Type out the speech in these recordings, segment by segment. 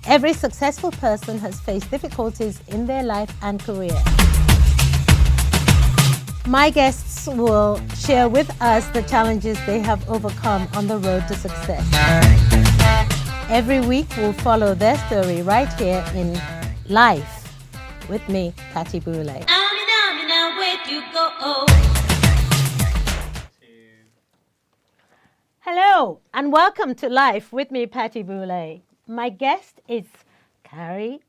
Every successful person has faced difficulties in their life and career. My guests will share with us the challenges they have overcome on the road to success. Every week we'll follow their story right here in Life with me, Patti Boulaye. Where'd you go? Hello and welcome to Life with me, Patti Boulaye. My guest is Carrie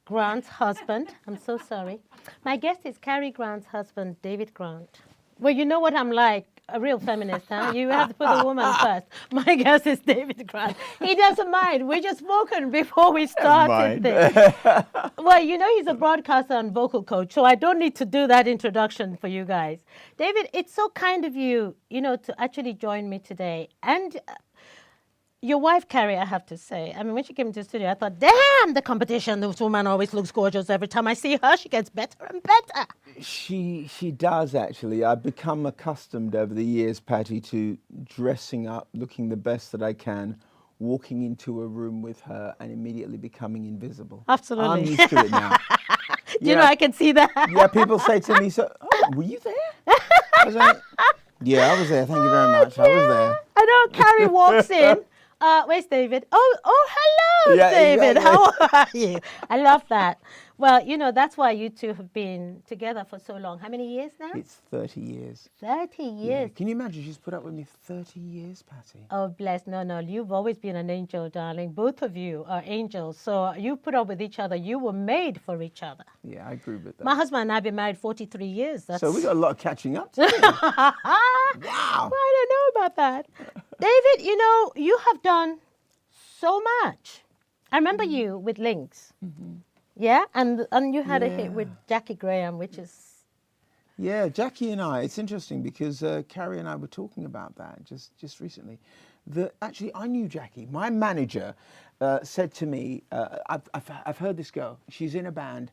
Grant's husband. I'm so sorry. My guest is Carrie Grant's husband, David Grant. Well, you know what I'm like, a real feminist, huh? You have to put the woman first. My guest is David Grant. He doesn't mind. We just spoken before we started this. Well, you know he's a broadcaster and vocal coach, so I don't need to do that introduction for you guys. David, it's so kind of you, to actually join me today. And your wife, Carrie, I have to say, I mean, when she came into the studio, I thought, damn, the competition. This woman always looks gorgeous. Every time I see her, she gets better and better. She does, actually. I've become accustomed over the years, Patti, to dressing up, looking the best that I can, walking into a room with her and immediately becoming invisible. Absolutely. I'm used to it now. You know, I can see that. Yeah, people say to me, "So, were you there?" I was like, "Yeah, I was there. Thank you very much. I was there." I know Carrie walks in. Where's David? Oh, hello, David. Exactly. How are you? I love that. Well, that's why you two have been together for so long. How many years now? It's 30 years. 30 years. Yeah. Can you imagine she's put up with me 30 years, Patti? Oh, bless. No. You've always been an angel, darling. Both of you are angels. So you put up with each other. You were made for each other. Yeah, I agree with that. My husband and I have been married 43 years. So we got a lot of catching up to do. Wow. Wow. Well, I don't know about that. David, you have done so much. I remember you with Lynx. Mm-hmm. Yeah? And you had a hit with Jackie Graham, which is... Yeah, Jackie and I, it's interesting because Carrie and I were talking about that just recently. Actually, I knew Jackie. My manager said to me, I've heard this girl. She's in a band.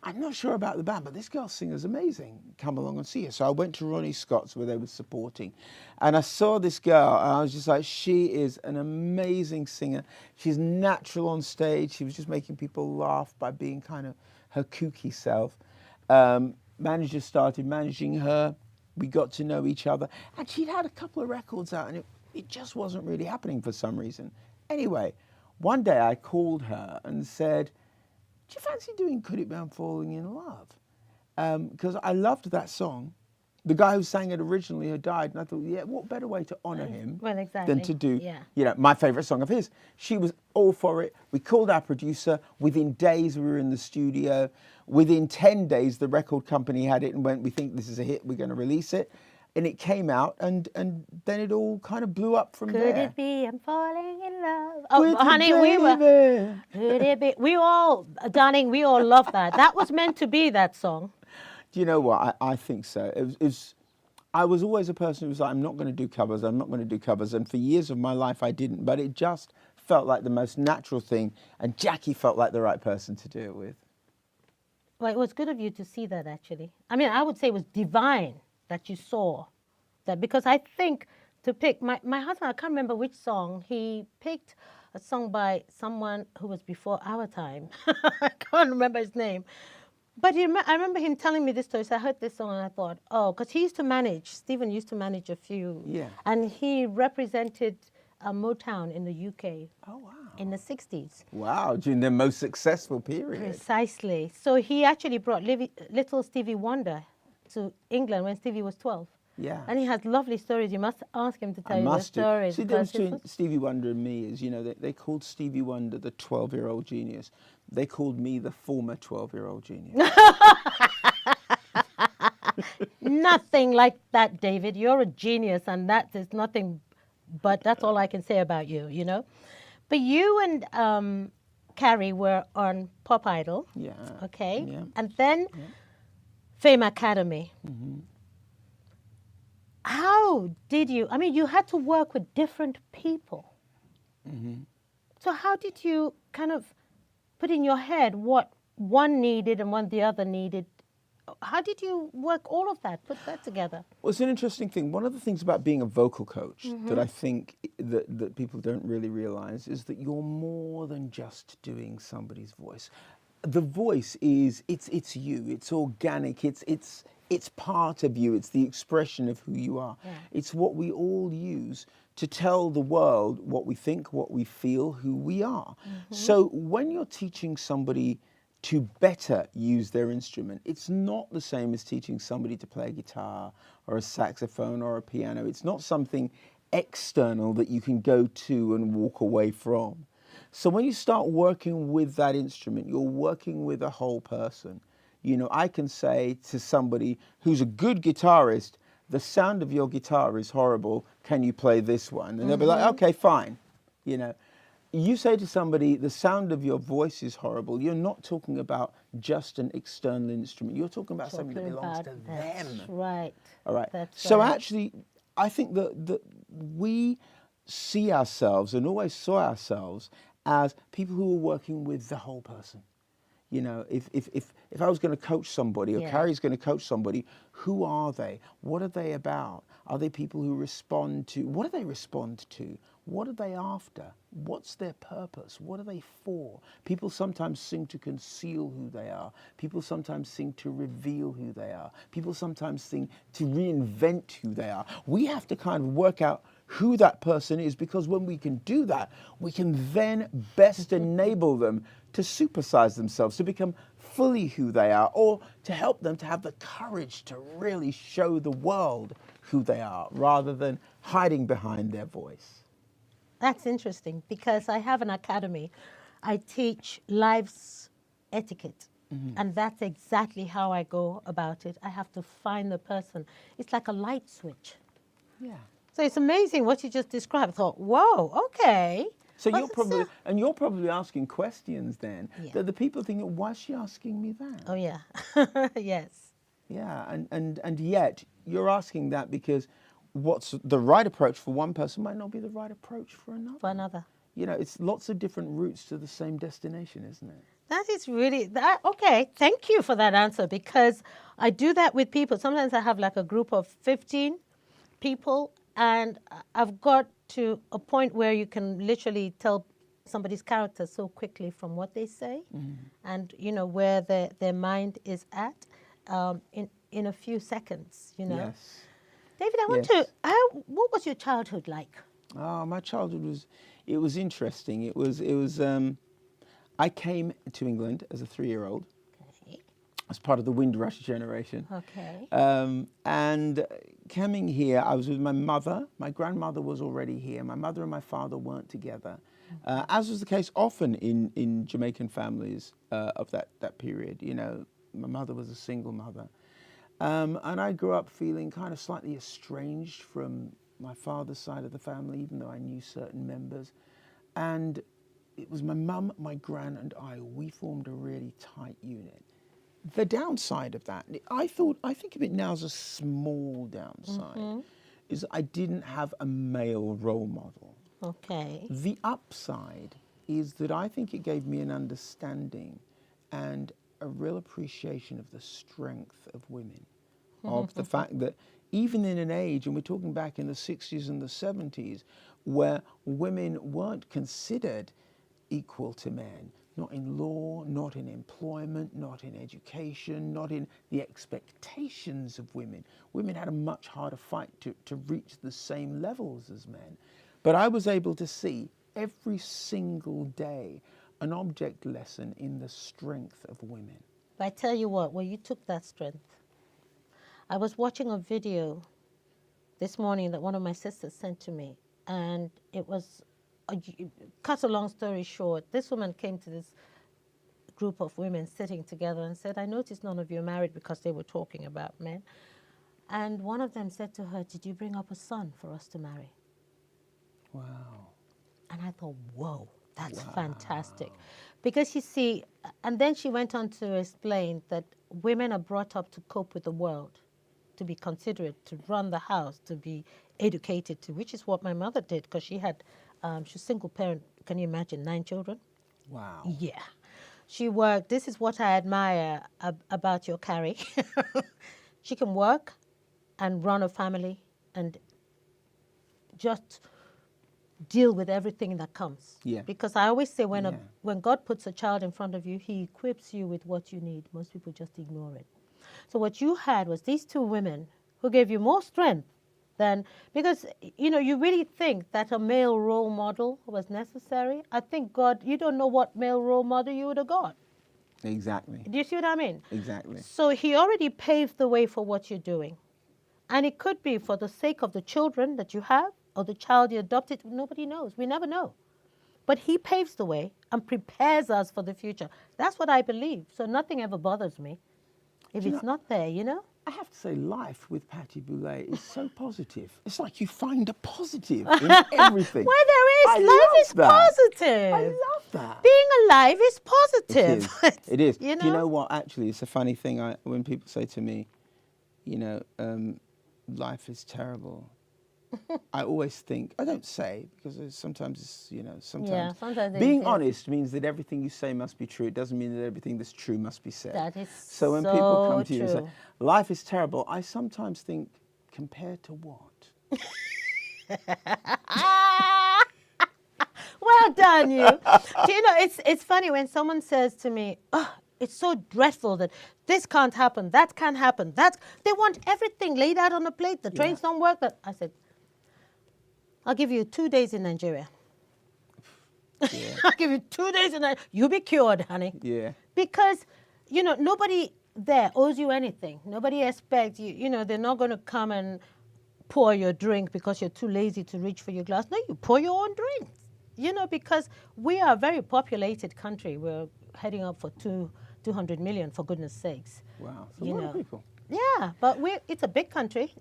I'm not sure about the band, but this girl singer's amazing. Come along and see her. So I went to Ronnie Scott's where they were supporting. And I saw this girl and I was just like, she is an amazing singer. She's natural on stage. She was just making people laugh by being kind of her kooky self. Manager started managing her. We got to know each other. And she'd had a couple of records out and it just wasn't really happening for some reason. Anyway, one day I called her and said, do you fancy doing Could It Be I'm Falling in Love? Because I loved that song. The guy who sang it originally had died, and I thought, yeah, what better way to honour him than to do, my favourite song of his. She was all for it. We called our producer. Within days, we were in the studio. Within 10 days, the record company had it and went, we think this is a hit, we're going to release it. And it came out, and then it all kind of blew up from there. Could it be I'm falling in love? Oh, honey, we were. Could it be? We all, darling, we all love that. That was meant to be that song. Do you know what? I think so. I was always a person who was like, I'm not going to do covers. I'm not going to do covers. And for years of my life, I didn't. But it just felt like the most natural thing. And Jackie felt like the right person to do it with. Well, it was good of you to see that, actually. I mean, I would say it was divine that you saw that, because I think to pick my husband, I can't remember which song, he picked a song by someone who was before our time. I can't remember his name. But I remember him telling me this story. So I heard this song and I thought, because he used to manage, Stephen used to manage a few. Yeah. And he represented Motown in the UK. Oh, wow. In the 60s. Wow, during the most successful period. Precisely. So he actually brought little Stevie Wonder to England when Stevie was 12. Yeah. And he has lovely stories. You must ask him to tell you the stories. See, the difference between Stevie Wonder and me is, they called Stevie Wonder the 12-year-old genius. They called me the former 12-year-old genius. Nothing like that, David. You're a genius, and that is nothing but that's all I can say about you, But you and Carrie were on Pop Idol. Yeah. Okay. Yeah. And then Fame Academy. Mm-hmm. How did you, you had to work with different people. Mm-hmm. So how did you kind of put in your head what one needed and what the other needed how did you work all of that, put that together? Well, it's an interesting thing. One of the things about being a vocal coach that I think that people don't really realize is that you're more than just doing somebody's voice. The voice is it's you. It's organic. It's part of you. It's the expression of who you are. Yeah. It's what we all use to tell the world what we think, what we feel, who we are. So when you're teaching somebody to better use their instrument, it's not the same as teaching somebody to play a guitar or a saxophone or a piano. It's not something external that you can go to and walk away from. So when you start working with that instrument, you're working with a whole person. You know, I can say to somebody who's a good guitarist, the sound of your guitar is horrible, can you play this one? And they'll be like, okay, fine. You know, you say to somebody, the sound of your voice is horrible, you're not talking about just an external instrument. You're talking about something that belongs to them. That's right. All right. That's So right. actually, I think that we see ourselves and always saw ourselves as people who are working with the whole person. You know, if I was going to coach somebody, or Carrie's going to coach somebody, who are they? What are they about? Are they people who respond to, what do they respond to? What are they after? What's their purpose? What are they for? People sometimes sing to conceal who they are. People sometimes sing to reveal who they are. People sometimes sing to reinvent who they are. We have to kind of work out who that person is, because when we can do that, we can then best enable them to supersize themselves, to become fully who they are, or to help them to have the courage to really show the world who they are, rather than hiding behind their voice. That's interesting, because I have an academy. I teach lives etiquette. And that's exactly how I go about it. I have to find the person. It's like a light switch. Yeah. So it's amazing what you just described. I thought, whoa, okay. So Well, you're probably asking questions then Yeah. that the people think, why is she asking me that? Oh, yeah. Yes. Yeah, and yet you're asking that because what's the right approach for one person might not be the right approach for another. For another. You know, it's lots of different routes to the same destination, isn't it? That is really, that. Okay, thank you for that answer, because I do that with people. Sometimes I have like a group of 15 people, and I've got to a point where you can literally tell somebody's character so quickly from what they say, and, you know, where their mind is at in a few seconds, you know. Yes. David, I want Yes. to, what was your childhood like? Oh, my childhood was interesting. It was I came to England as a 3-year-old Okay. as part of the Windrush generation. Okay. And coming here, I was with my mother. My grandmother was already here. My mother and my father weren't together, as was the case often in Jamaican families of that period. You know, my mother was a single mother. And I grew up feeling kind of slightly estranged from my father's side of the family, even though I knew certain members. And it was my mum, my gran, and I. We formed a really tight unit. The downside of that, I think of it now as a small downside, is I didn't have a male role model. Okay. The upside is that I think it gave me an understanding and a real appreciation of the strength of women, of the fact that even in an age, and we're talking back in the 60s and the 70s, where women weren't considered equal to men, not in law, not in employment, not in education, not in the expectations of women. Women had a much harder fight to reach the same levels as men. But I was able to see every single day an object lesson in the strength of women. But I tell you what, well, you took that strength. I was watching a video this morning that one of my sisters sent to me, and it was, cut a long story short, this woman came to this group of women sitting together and said, I noticed none of you are married, because they were talking about men. And one of them said to her, did you bring up a son for us to marry? Wow. And I thought, whoa, that's fantastic. Because you see, and then she went on to explain that women are brought up to cope with the world, to be considerate, to run the house, to be educated, to, which is what my mother did, because she had, she's a single parent, can you imagine, 9 children? Wow. Yeah. She worked. This is what I admire about your Carrie. She can work and run a family and just deal with everything that comes. Yeah. Because I always say Yeah. when God puts a child in front of you, he equips you with what you need. Most people just ignore it. So what you had was these two women who gave you more strength than, because, you know, you really think that a male role model was necessary. I think God, you don't know what male role model you would have got. Exactly. Do you see what I mean? Exactly. So he already paved the way for what you're doing. And it could be for the sake of the children that you have or the child you adopted. Nobody knows. We never know. But he paves the way and prepares us for the future. That's what I believe. So nothing ever bothers me if Do you it's know- not there, you know? I have to say, life with Patti Boulaye is so positive. It's like you find a positive in everything. Where there is, I life love is that. positive. I love that. Being alive is It positive. is. It is. You Do you know? know what? Actually, it's a funny thing. When people say to me, you know, life is terrible. I always think, I don't say, because sometimes it's, you know, sometimes sometimes it being is. honest means that everything you say must be true. It doesn't mean that everything that's true must be said. That is So when people come to you and say, true. life is terrible, I sometimes think, compared to what? Well done, you. Do you know, it's funny when someone says to me, oh, it's so dreadful that this can't happen, that can't happen. They want everything laid out on the plate. The trains don't work. I said, I'll give you 2 days in Nigeria. Yeah. I'll give you 2 days in Nigeria. You'll be cured, honey. Yeah. Because, you know, nobody there owes you anything. Nobody expects you. You know, they're not going to come and pour your drink because you're too lazy to reach for your glass. No, you pour your own drink. You know, because we are a very populated country. We're heading up for 200 million, for goodness sakes. Wow. It's a You lot know. of people. Yeah, but it's a big country.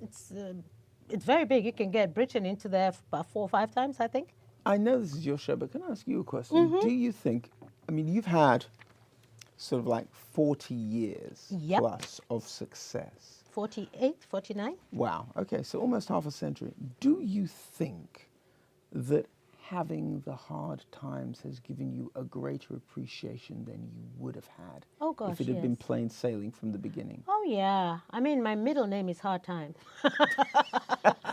It's very big. You can get Britain into there about 4 or 5 times, I think. I know this is your show, but can I ask you a question? Mm-hmm. Do you think, I mean, you've had sort of like 40 years Yep. plus of success. 48, 49. Wow. Okay, so almost half a century. Do you think that having the hard times has given you a greater appreciation than you would have had Oh, gosh, if it had been yes. plain sailing from the beginning? Oh, yeah. I mean, my middle name is Hard Time.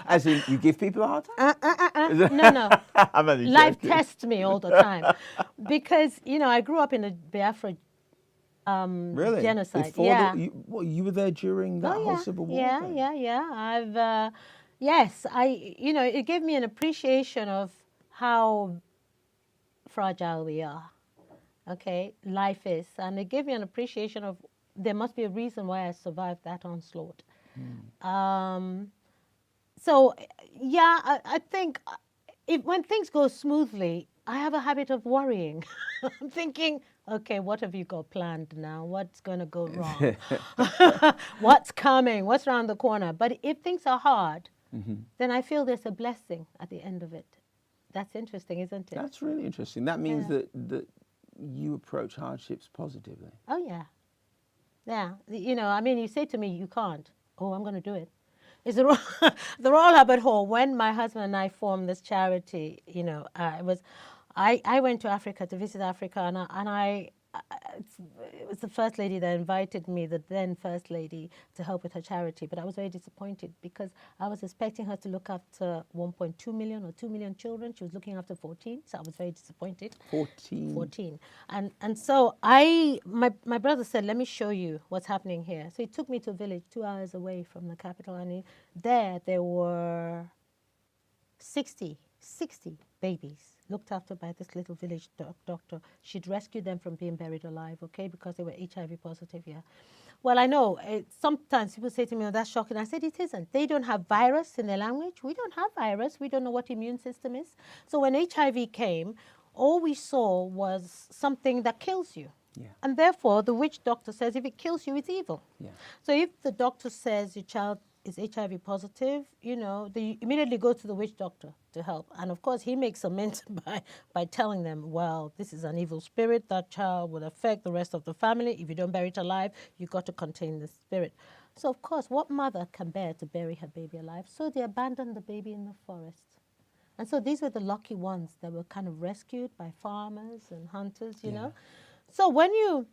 As in, you give people a hard time? No. I'm only Life joking. tests me all the time. Because, you know, I grew up in the Biafra Really? genocide. Before Yeah. You were there during that whole yeah. civil war? Yeah, thing? yeah. Yes, you know, it gave me an appreciation of how fragile we are. Okay, life is. And it gave me an appreciation of there must be a reason why I survived that onslaught. So, yeah, I think when things go smoothly, I have a habit of worrying. I'm thinking, okay, what have you got planned now? What's going to go wrong? What's coming? What's around the corner? But if things are hard, then I feel there's a blessing at the end of it. That's interesting, isn't it? That's really interesting. That means Yeah. that you approach hardships positively. Oh, yeah. Yeah. You know, I mean, you say to me, you can't. Oh, I'm going to do it. It's the Royal Albert Hall. When my husband and I formed this charity, you know, I went to Africa to visit Africa, it was the first lady that invited me, the then first lady, to help with her charity. But I was very disappointed because I was expecting her to look after 1.2 million or 2 million children. She was looking after 14, so I was very disappointed. 14. And so my brother said, let me show you what's happening here. So he took me to a village 2 hours away from the capital, and there were 60 babies looked after by this little village doctor. She'd rescued them from being buried alive, okay, because they were HIV positive, yeah. Well, I know, sometimes people say to me, oh, that's shocking. I said, it isn't. They don't have virus in their language. We don't have virus. We don't know what immune system is. So when HIV came, all we saw was something that kills you. Yeah. And therefore, the witch doctor says if it kills you, it's evil. Yeah. So if the doctor says your child is HIV positive, you know, they immediately go to the witch doctor to help. And of course, he makes amends by telling them, well, this is an evil spirit. That child will affect the rest of the family. If you don't bury it alive, you've got to contain the spirit. So of course, what mother can bear to bury her baby alive? So they abandoned the baby in the forest. And so these were the lucky ones that were kind of rescued by farmers and hunters, you know. So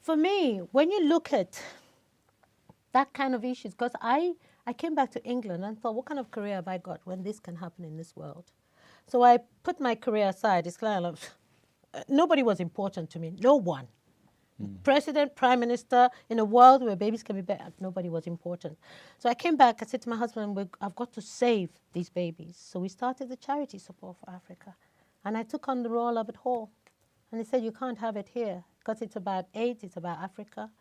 for me, when you look at that kind of issues, because I came back to England and thought, what kind of career have I got when this can happen in this world? So I put my career aside. It's kind of like, nobody was important to me. No one. President, prime minister, in a world where babies can be better, nobody was important. So I came back, I said to my husband, I've got to save these babies. So we started the charity support for Africa. And I took on the role of it all. And he said, you can't have it here because it's about AIDS, it's about Africa.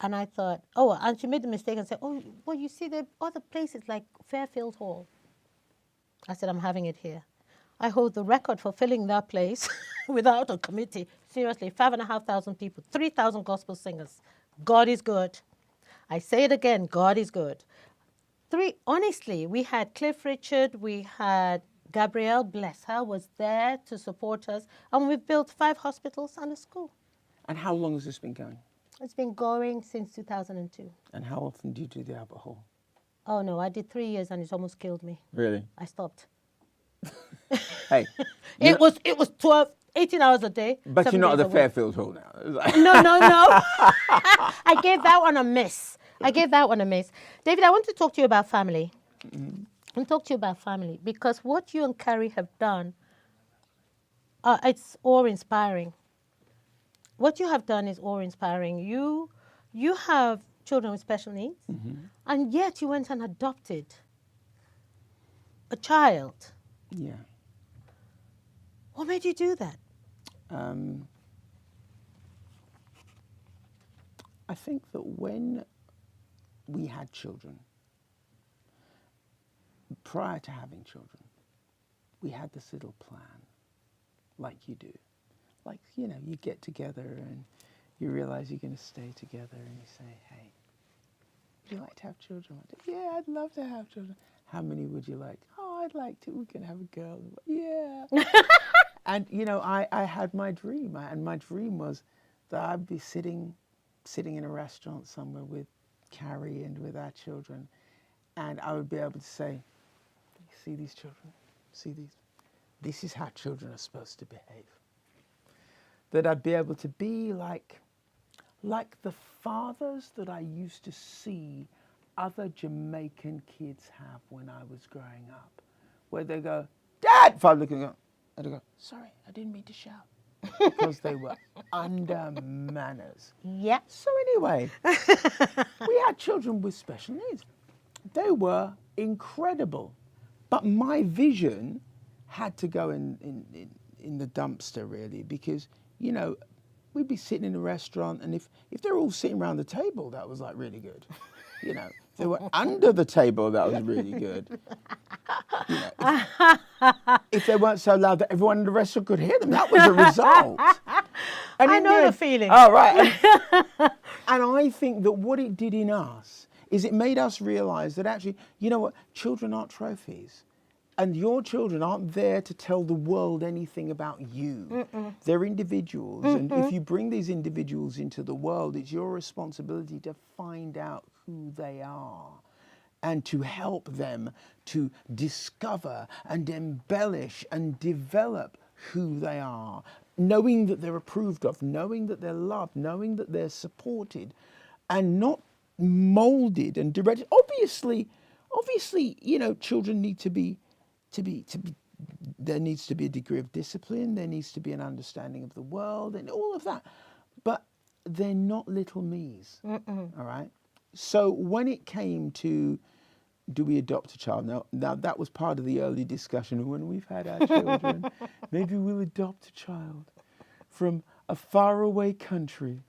And I thought, oh, and she made the mistake and said, oh, well, you see, there are other places like Fairfield Hall. I said, I'm having it here. I hold the record for filling that place without a committee. Seriously, 5,500 people, 3,000 gospel singers. God is good. I say it again, God is good. Honestly, we had Cliff Richard, we had Gabrielle, bless her, was there to support us. And we've built 5 hospitals and a school. And how long has this been going? It's been going since 2002. And how often do you do the Albert Hall? Oh, no, I did 3 years and it almost killed me. Really? I stopped. Hey. It was 18 hours a day. But you're not at the Fairfield Hall now. No. I gave that one a miss. David, I want to talk to you about family. Because what you and Carrie have done, it's awe-inspiring. What you have done is awe-inspiring. You have children with special needs, and yet you went and adopted a child. Yeah. What made you do that? I think that when we had children, prior to having children, we had this little plan, like you do. Like, you know, you get together and you realize you're going to stay together and you say, hey, would you like to have children? Yeah, I'd love to have children. How many would you like? Oh, I'd like to. We can have a girl. Yeah. And, you know, I had my dream. And my dream was that I'd be sitting in a restaurant somewhere with Carrie and with our children. And I would be able to say, see these children? See these? This is how children are supposed to behave. That I'd be able to be like the fathers that I used to see other Jamaican kids have when I was growing up, where they go, Dad! Father looking up, and they go, sorry, I didn't mean to shout. Because they were under manners. Yeah. So anyway, we had children with special needs. They were incredible. But my vision had to go in the dumpster, really, because, you know, we'd be sitting in a restaurant, and if they're all sitting around the table, that was like really good. You know, if they were under the table, that was really good. You know, if they weren't so loud that everyone in the restaurant could hear them, that was a result. And I know the feeling. Oh, right. And I think that what it did in us is it made us realize that actually, you know what, children aren't trophies. And your children aren't there to tell the world anything about you. They're individuals. And if you bring these individuals into the world, it's your responsibility to find out who they are and to help them to discover and embellish and develop who they are, knowing that they're approved of, knowing that they're loved, knowing that they're supported, and not molded and directed. Obviously, you know, children need to be, there needs to be a degree of discipline, there needs to be an understanding of the world and all of that. But they're not little me's, all right? So when it came to, do we adopt a child? Now that was part of the early discussion. When we've had our children, maybe we'll adopt a child from a faraway country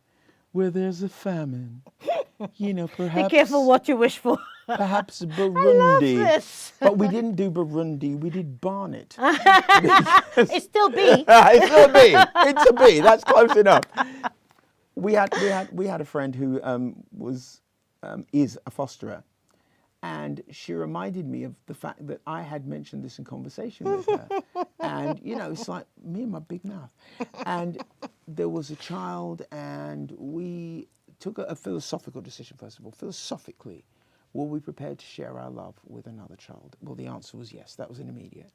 where there's a famine. You know, perhaps... Be careful what you wish for. Perhaps Burundi. I love this. But we didn't do Burundi, we did Barnet. It's still B. It's still B. It's a B. That's close enough. We had a friend who is a fosterer, and she reminded me of the fact that I had mentioned this in conversation with her. And, you know, it's like me and my big mouth. And there was a child, and we took a philosophical decision, first of all. Philosophically, were we prepared to share our love with another child? Well, the answer was yes. That was an immediate.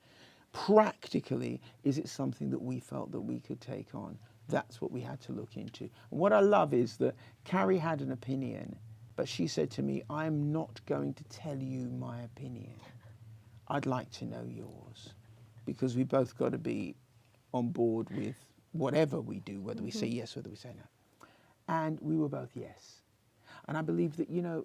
practically, is it something that we felt that we could take on? That's what we had to look into. And what I love is that Carrie had an opinion, but she said to me, I'm not going to tell you my opinion. I'd like to know yours, because we both got to be on board with whatever we do, whether we say yes, whether we say no. And we were both yes. And I believe that, you know,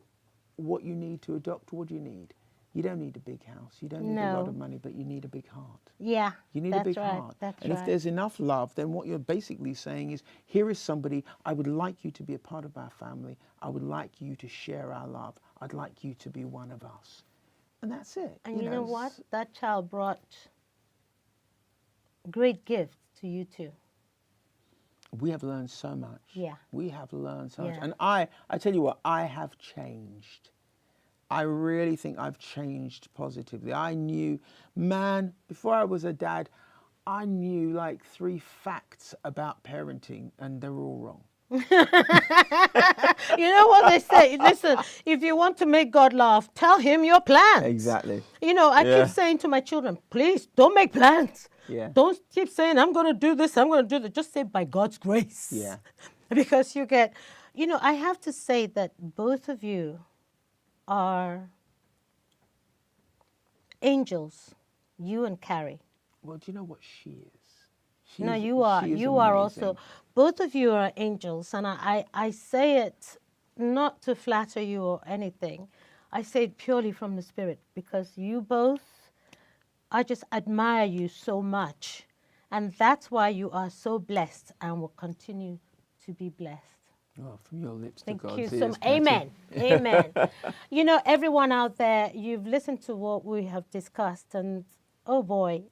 what you need to adopt, what do you need? You don't need a big house. You don't need a lot of money, but you need a big heart. Yeah, you need a big heart. And if there's enough love, then what you're basically saying is, here is somebody, I would like you to be a part of our family. I would like you to share our love. I'd like you to be one of us. And that's it. And you know what? That child brought great gifts to you too. We have learned so much. Yeah. We have learned so much. And I tell you what, I have changed. I really think I've changed positively. I knew, man, before I was a dad, I knew like 3 facts about parenting, and they were all wrong. You know what they say? Listen, if you want to make God laugh, tell him your plans. Exactly. You know, I keep saying to my children, please don't make plans. Yeah. Don't keep saying, I'm going to do this, I'm going to do that. Just say, by God's grace. Yeah. Because you get, you know, I have to say that both of you are angels, you and Carrie. Well, do you know what she is? No, you are. You are also. Both of you are angels, and I say it not to flatter you or anything. I say it purely from the Spirit, because you both, I just admire you so much, and that's why you are so blessed and will continue to be blessed. Oh, from your lips to Thank God's you ears, so much. Patti. Amen. Amen. You know, everyone out there, you've listened to what we have discussed, and oh boy,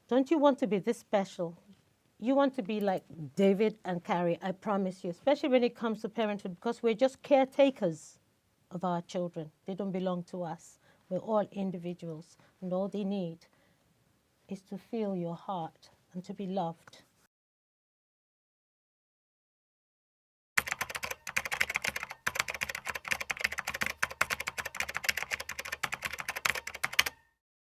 don't you want to be this special? You want to be like David and Carrie, I promise you, especially when it comes to parenthood, because we're just caretakers of our children. They don't belong to us. We're all individuals, and all they need is to feel your heart and to be loved.